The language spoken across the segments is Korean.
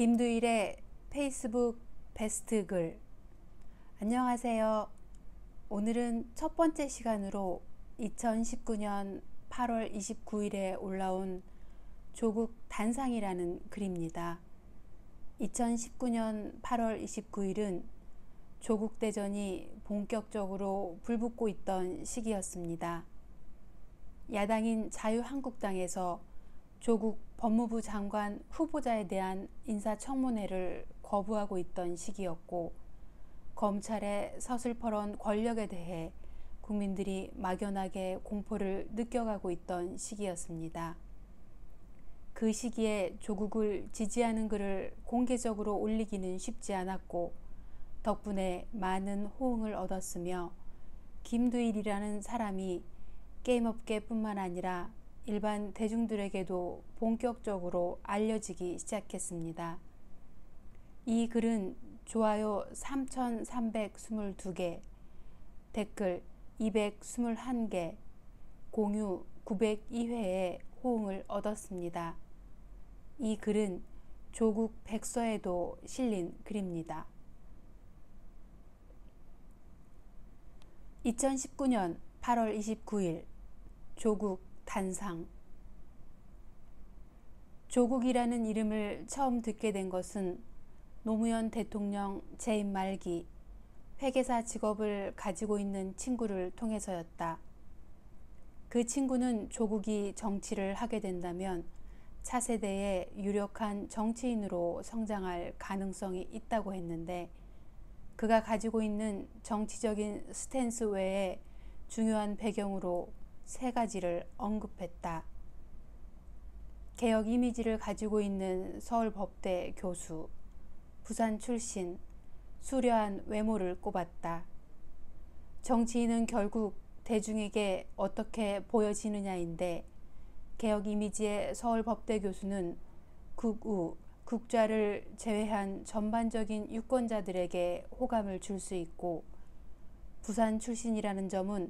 김두일의 페이스북 베스트 글. 안녕하세요. 오늘은 첫 번째 시간으로 2019년 8월 29일에 올라온 조국 단상이라는 글입니다. 2019년 8월 29일은 조국 대전이 본격적으로 불붙고 있던 시기였습니다. 야당인 자유한국당에서 조국 법무부 장관 후보자에 대한 인사청문회를 거부하고 있던 시기였고, 검찰의 서슬퍼런 권력에 대해 국민들이 막연하게 공포를 느껴가고 있던 시기였습니다. 그 시기에 조국을 지지하는 글을 공개적으로 올리기는 쉽지 않았고, 덕분에 많은 호응을 얻었으며, 김두일이라는 사람이 게임업계뿐만 아니라 일반 대중들에게도 본격적으로 알려지기 시작했습니다. 이 글은 좋아요 3,322개, 댓글 221개, 공유 902회의 호응을 얻었습니다. 이 글은 조국 백서에도 실린 글입니다. 2019년 8월 29일 조국 단상. 조국이라는 이름을 처음 듣게 된 것은 노무현 대통령 재임 말기 회계사 직업을 가지고 있는 친구를 통해서였다. 그 친구는 조국이 정치를 하게 된다면 차세대의 유력한 정치인으로 성장할 가능성이 있다고 했는데, 그가 가지고 있는 정치적인 스탠스 외에 중요한 배경으로 세 가지를 언급했다. 개혁 이미지를 가지고 있는 서울법대 교수, 부산 출신, 수려한 외모를 꼽았다. 정치인은 결국 대중에게 어떻게 보여지느냐인데, 개혁 이미지의 서울법대 교수는 국우, 국좌를 제외한 전반적인 유권자들에게 호감을 줄 수 있고, 부산 출신이라는 점은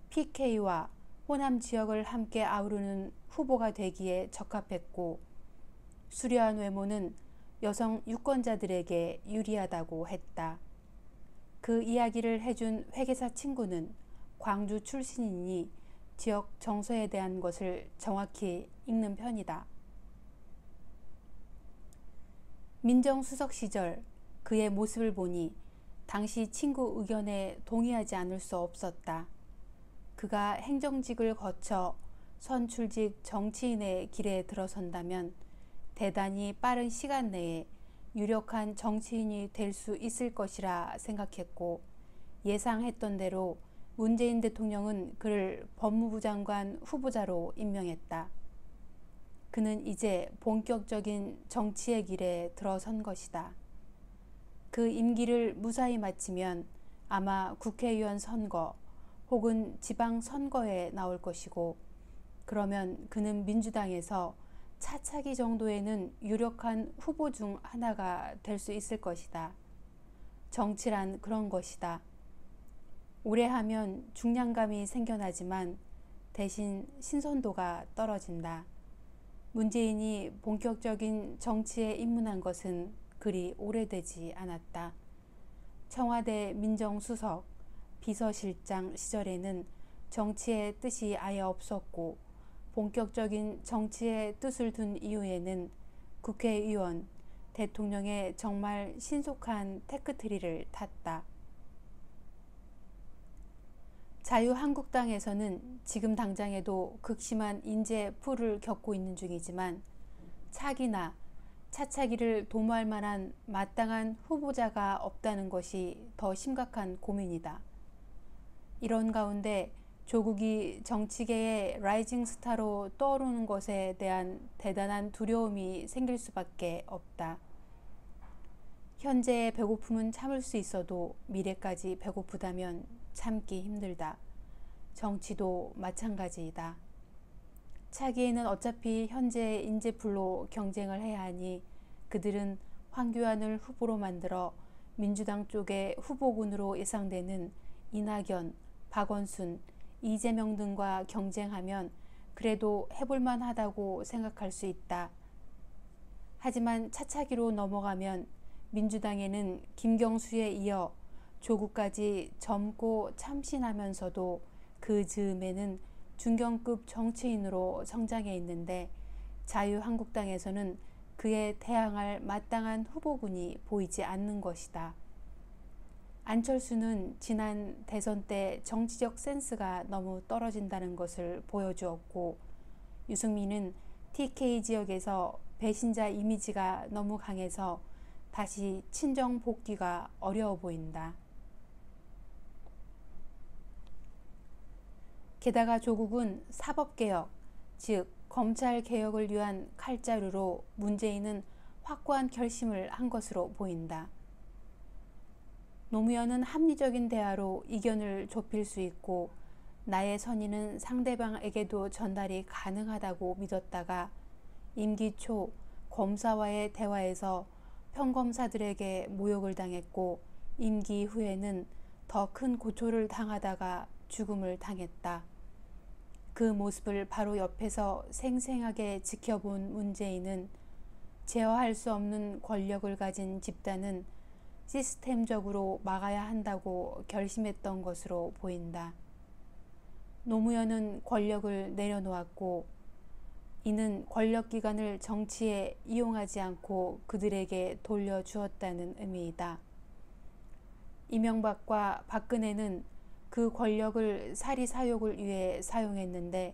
PK와 호남 지역을 함께 아우르는 후보가 되기에 적합했고, 수려한 외모는 여성 유권자들에게 유리하다고 했다. 그 이야기를 해준 회계사 친구는 광주 출신이니 지역 정서에 대한 것을 정확히 읽는 편이다. 민정수석 시절 그의 모습을 보니 당시 친구 의견에 동의하지 않을 수 없었다. 그가 행정직을 거쳐 선출직 정치인의 길에 들어선다면 대단히 빠른 시간 내에 유력한 정치인이 될 수 있을 것이라 생각했고, 예상했던 대로 문재인 대통령은 그를 법무부 장관 후보자로 임명했다. 그는 이제 본격적인 정치의 길에 들어선 것이다. 그 임기를 무사히 마치면 아마 국회의원 선거 혹은 지방선거에 나올 것이고, 그러면 그는 민주당에서 차차기 정도에는 유력한 후보 중 하나가 될 수 있을 것이다. 정치란 그런 것이다. 오래 하면 중량감이 생겨나지만 대신 신선도가 떨어진다. 문재인이 본격적인 정치에 입문한 것은 그리 오래되지 않았다. 청와대 민정수석, 비서실장 시절에는 정치의 뜻이 아예 없었고, 본격적인 정치의 뜻을 둔 이후에는 국회의원, 대통령의 정말 신속한 테크트리를 탔다. 자유한국당에서는 지금 당장에도 극심한 인재 풀을 겪고 있는 중이지만, 차기나 차차기를 도모할 만한 마땅한 후보자가 없다는 것이 더 심각한 고민이다. 이런 가운데 조국이 정치계의 라이징 스타로 떠오르는 것에 대한 대단한 두려움이 생길 수밖에 없다. 현재의 배고픔은 참을 수 있어도 미래까지 배고프다면 참기 힘들다. 정치도 마찬가지이다. 차기에는 어차피 현재의 인재풀로 경쟁을 해야 하니 그들은 황교안을 후보로 만들어 민주당 쪽의 후보군으로 예상되는 이낙연, 박원순, 이재명 등과 경쟁하면 그래도 해볼만 하다고 생각할 수 있다. 하지만 차차기로 넘어가면 민주당에는 김경수에 이어 조국까지 젊고 참신하면서도 그 즈음에는 중견급 정치인으로 성장해 있는데 자유한국당에서는 그에 대항할 마땅한 후보군이 보이지 않는 것이다. 안철수는 지난 대선 때 정치적 센스가 너무 떨어진다는 것을 보여주었고, 유승민은 TK 지역에서 배신자 이미지가 너무 강해서 다시 친정 복귀가 어려워 보인다. 게다가 조국은 사법개혁, 즉 검찰개혁을 위한 칼자루로 문재인은 확고한 결심을 한 것으로 보인다. 노무현은 합리적인 대화로 이견을 좁힐 수 있고 나의 선의는 상대방에게도 전달이 가능하다고 믿었다가 임기 초 검사와의 대화에서 평검사들에게 모욕을 당했고 임기 후에는 더 큰 고초를 당하다가 죽음을 당했다. 그 모습을 바로 옆에서 생생하게 지켜본 문재인은 제어할 수 없는 권력을 가진 집단은 시스템적으로 막아야 한다고 결심했던 것으로 보인다. 노무현은 권력을 내려놓았고 이는 권력기관을 정치에 이용하지 않고 그들에게 돌려주었다는 의미이다. 이명박과 박근혜는 그 권력을 사리사욕을 위해 사용했는데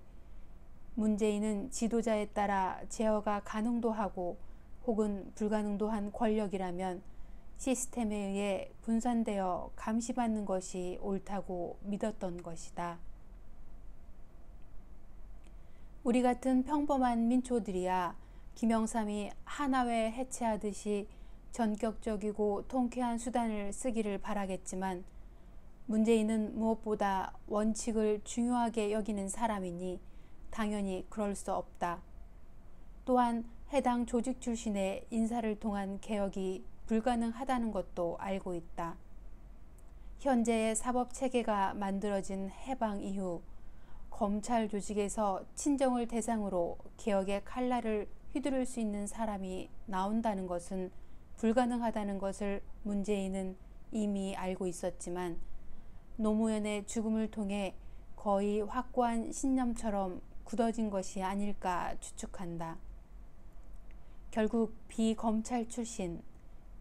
문재인은 지도자에 따라 제어가 가능도 하고 혹은 불가능도 한 권력이라면 시스템에 의해 분산되어 감시받는 것이 옳다고 믿었던 것이다. 우리 같은 평범한 민초들이야 김영삼이 하나회 해체하듯이 전격적이고 통쾌한 수단을 쓰기를 바라겠지만 문재인은 무엇보다 원칙을 중요하게 여기는 사람이니 당연히 그럴 수 없다. 또한 해당 조직 출신의 인사를 통한 개혁이 불가능하다는 것도 알고 있다. 현재의 사법체계가 만들어진 해방 이후 검찰 조직에서 친정을 대상으로 개혁의 칼날을 휘두를 수 있는 사람이 나온다는 것은 불가능하다는 것을 문재인은 이미 알고 있었지만 노무현의 죽음을 통해 거의 확고한 신념처럼 굳어진 것이 아닐까 추측한다. 결국 비검찰 출신,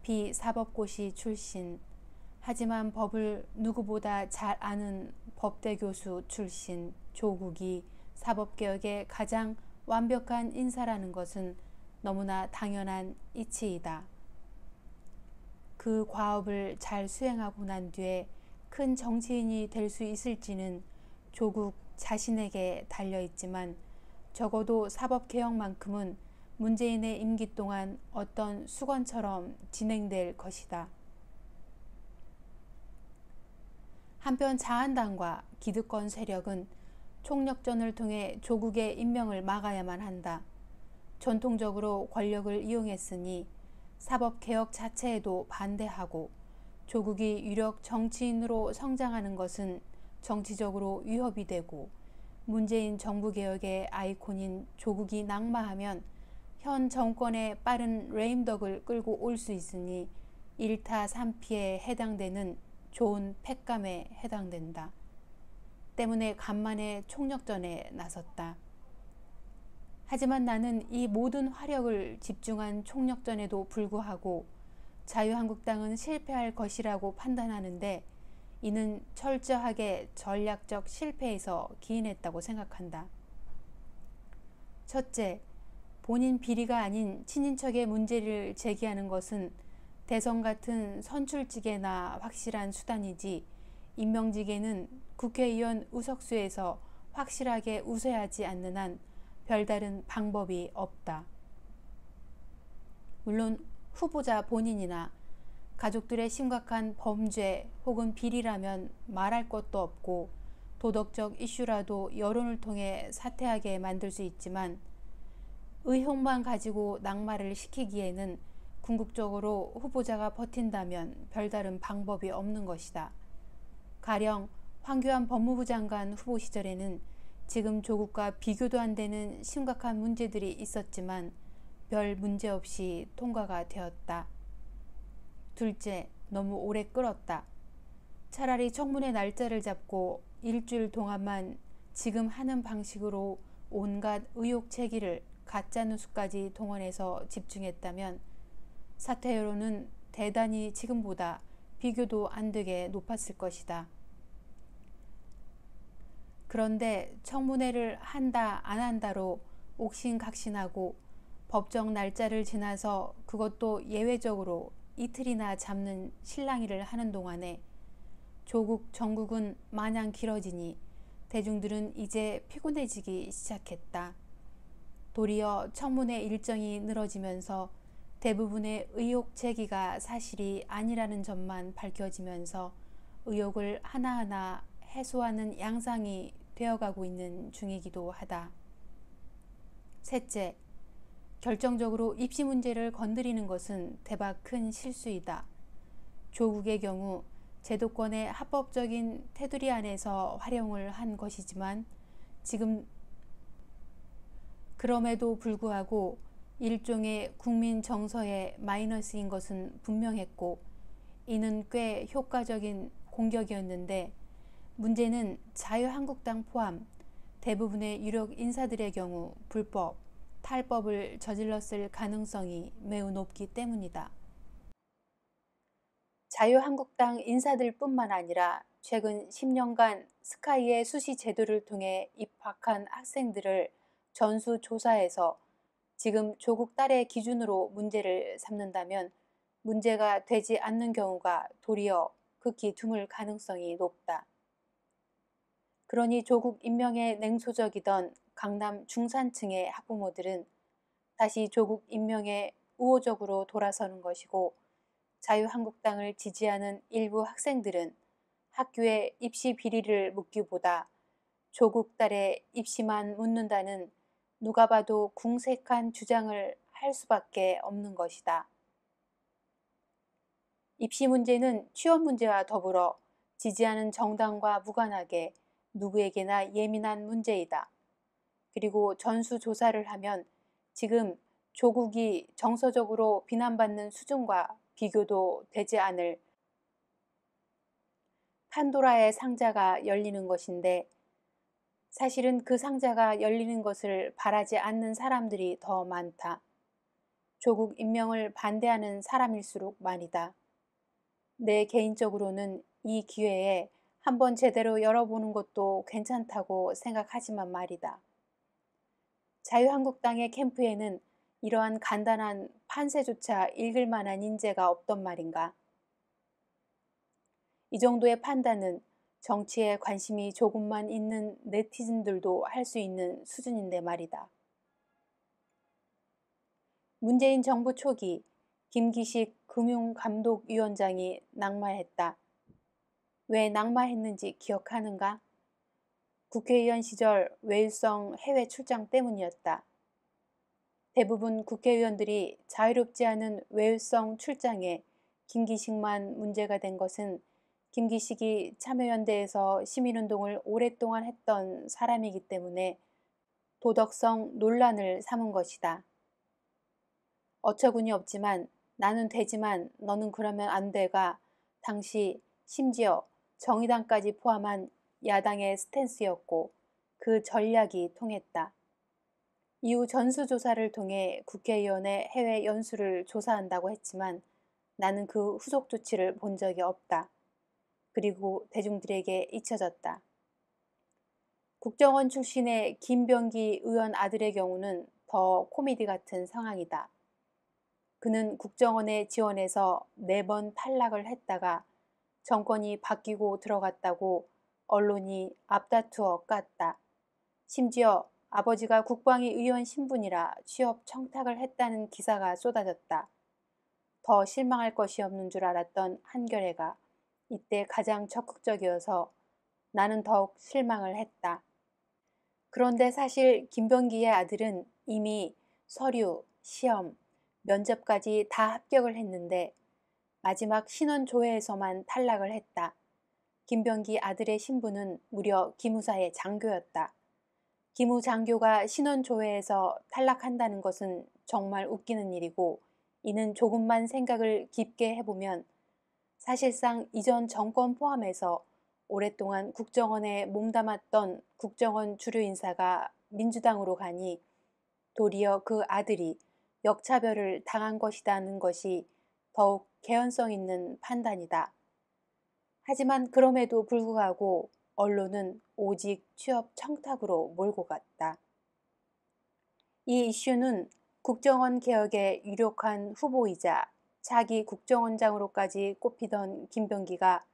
비사법고시 출신, 하지만 법을 누구보다 잘 아는 법대 교수 출신 조국이 사법개혁의 가장 완벽한 인사라는 것은 너무나 당연한 이치이다. 그 과업을 잘 수행하고 난 뒤에 큰 정치인이 될 수 있을지는 조국 자신에게 달려있지만 적어도 사법개혁만큼은 문재인의 임기 동안 어떤 수건처럼 진행될 것이다. 한편 자한당과 기득권 세력은 총력전을 통해 조국의 임명을 막아야만 한다. 전통적으로 권력을 이용했으니 사법개혁 자체에도 반대하고 조국이 유력 정치인으로 성장하는 것은 정치적으로 위협이 되고 문재인 정부개혁의 아이콘인 조국이 낙마하면 현 정권의 빠른 레임덕을 끌고 올 수 있으니 1타 3피에 해당되는 좋은 팩감에 해당된다. 때문에 간만에 총력전에 나섰다. 하지만 나는 이 모든 화력을 집중한 총력전에도 불구하고 자유한국당은 실패할 것이라고 판단하는데 이는 철저하게 전략적 실패에서 기인했다고 생각한다. 첫째, 본인 비리가 아닌 친인척의 문제를 제기하는 것은 대선 같은 선출직에나 확실한 수단이지 임명직에는 국회의원 의석수에서 확실하게 우세하지 않는 한 별다른 방법이 없다. 물론 후보자 본인이나 가족들의 심각한 범죄 혹은 비리라면 말할 것도 없고 도덕적 이슈라도 여론을 통해 사퇴하게 만들 수 있지만 의혹만 가지고 낙마를 시키기에는 궁극적으로 후보자가 버틴다면 별다른 방법이 없는 것이다. 가령 황교안 법무부 장관 후보 시절에는 지금 조국과 비교도 안 되는 심각한 문제들이 있었지만 별 문제 없이 통과가 되었다. 둘째, 너무 오래 끌었다. 차라리 청문회 날짜를 잡고 일주일 동안만 지금 하는 방식으로 온갖 의혹 제기를 가짜뉴스까지 동원해서 집중했다면 사퇴 여론은 대단히 지금보다 비교도 안 되게 높았을 것이다. 그런데 청문회를 한다 안 한다로 옥신각신하고 법정 날짜를 지나서 그것도 예외적으로 이틀이나 잡는 실랑이를 하는 동안에 조국 정국은 마냥 길어지니 대중들은 이제 피곤해지기 시작했다. 도리어 청문회 일정이 늘어지면서 대부분의 의혹 제기가 사실이 아니라는 점만 밝혀지면서 의혹을 하나하나 해소하는 양상이 되어가고 있는 중이기도 하다. 셋째, 결정적으로 입시 문제를 건드리는 것은 대박 큰 실수이다. 조국의 경우 제도권의 합법적인 테두리 안에서 활용을 한 것이지만 지금 그럼에도 불구하고 일종의 국민 정서의 마이너스인 것은 분명했고 이는 꽤 효과적인 공격이었는데 문제는 자유한국당 포함 대부분의 유력 인사들의 경우 불법, 탈법을 저질렀을 가능성이 매우 높기 때문이다. 자유한국당 인사들뿐만 아니라 최근 10년간 스카이의 수시 제도를 통해 입학한 학생들을 전수조사해서 지금 조국 딸의 기준으로 문제를 삼는다면 문제가 되지 않는 경우가 도리어 극히 드물 가능성이 높다. 그러니 조국 임명에 냉소적이던 강남 중산층의 학부모들은 다시 조국 임명에 우호적으로 돌아서는 것이고 자유한국당을 지지하는 일부 학생들은 학교의 입시 비리를 묻기보다 조국 딸의 입시만 묻는다는 누가 봐도 궁색한 주장을 할 수밖에 없는 것이다. 입시 문제는 취업 문제와 더불어 지지하는 정당과 무관하게 누구에게나 예민한 문제이다. 그리고 전수조사를 하면 지금 조국이 정서적으로 비난받는 수준과 비교도 되지 않을 판도라의 상자가 열리는 것인데 사실은 그 상자가 열리는 것을 바라지 않는 사람들이 더 많다. 조국 임명을 반대하는 사람일수록 말이다. 내 개인적으로는 이 기회에 한번 제대로 열어보는 것도 괜찮다고 생각하지만 말이다. 자유한국당의 캠프에는 이러한 간단한 판세조차 읽을 만한 인재가 없단 말인가. 이 정도의 판단은 정치에 관심이 조금만 있는 네티즌들도 할 수 있는 수준인데 말이다. 문재인 정부 초기 김기식 금융감독위원장이 낙마했다. 왜 낙마했는지 기억하는가? 국회의원 시절 외유성 해외 출장 때문이었다. 대부분 국회의원들이 자유롭지 않은 외유성 출장에 김기식만 문제가 된 것은 김기식이 참여연대에서 시민운동을 오랫동안 했던 사람이기 때문에 도덕성 논란을 삼은 것이다. 어처구니 없지만 나는 되지만 너는 그러면 안 돼가 당시 심지어 정의당까지 포함한 야당의 스탠스였고 그 전략이 통했다. 이후 전수조사를 통해 국회의원의 해외 연수를 조사한다고 했지만 나는 그 후속 조치를 본 적이 없다. 그리고 대중들에게 잊혀졌다. 국정원 출신의 김병기 의원 아들의 경우는 더 코미디 같은 상황이다. 그는 국정원에 지원해서 4번 탈락을 했다가 정권이 바뀌고 들어갔다고 언론이 앞다투어 깠다. 심지어 아버지가 국방위 의원 신분이라 취업 청탁을 했다는 기사가 쏟아졌다. 더 실망할 것이 없는 줄 알았던 한겨레가 이때 가장 적극적이어서 나는 더욱 실망을 했다. 그런데 사실 김병기의 아들은 이미 서류, 시험, 면접까지 다 합격을 했는데 마지막 신원조회에서만 탈락을 했다. 김병기 아들의 신분은 무려 기무사의 장교였다. 기무 장교가 신원조회에서 탈락한다는 것은 정말 웃기는 일이고, 이는 조금만 생각을 깊게 해보면 사실상 이전 정권 포함해서 오랫동안 국정원에 몸담았던 국정원 주류 인사가 민주당으로 가니 도리어 그 아들이 역차별을 당한 것이라는 것이 더욱 개연성 있는 판단이다. 하지만 그럼에도 불구하고 언론은 오직 취업 청탁으로 몰고 갔다. 이 이슈는 국정원 개혁의 유력한 후보이자 차기 국정원장으로까지 꼽히던 김병기가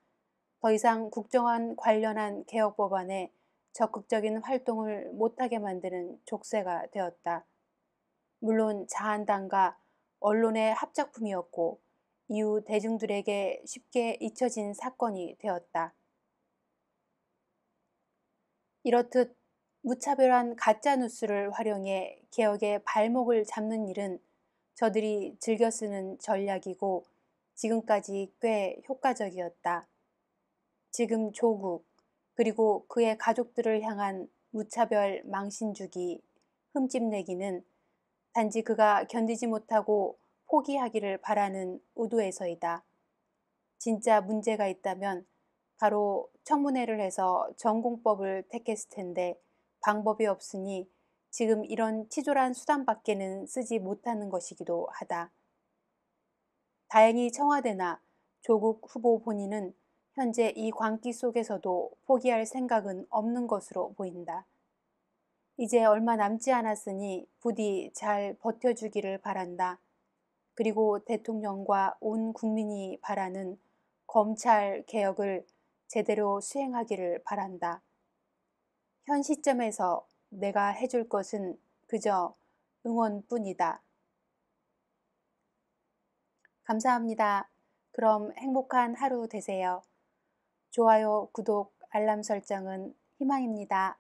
더 이상 국정원 관련한 개혁 법안에 적극적인 활동을 못하게 만드는 족쇄가 되었다. 물론 자한당과 언론의 합작품이었고 이후 대중들에게 쉽게 잊혀진 사건이 되었다. 이렇듯 무차별한 가짜뉴스를 활용해 개혁의 발목을 잡는 일은 저들이 즐겨 쓰는 전략이고 지금까지 꽤 효과적이었다. 지금 조국 그리고 그의 가족들을 향한 무차별 망신 주기, 흠집 내기는 단지 그가 견디지 못하고 포기하기를 바라는 의도에서이다. 진짜 문제가 있다면 바로 청문회를 해서 전공법을 택했을 텐데 방법이 없으니 지금 이런 치졸한 수단밖에는 쓰지 못하는 것이기도 하다. 다행히 청와대나 조국 후보 본인은 현재 이 광기 속에서도 포기할 생각은 없는 것으로 보인다. 이제 얼마 남지 않았으니 부디 잘 버텨주기를 바란다. 그리고 대통령과 온 국민이 바라는 검찰 개혁을 제대로 수행하기를 바란다. 현 시점에서 내가 해줄 것은 그저 응원뿐이다. 감사합니다. 그럼 행복한 하루 되세요. 좋아요, 구독, 알람 설정은 희망입니다.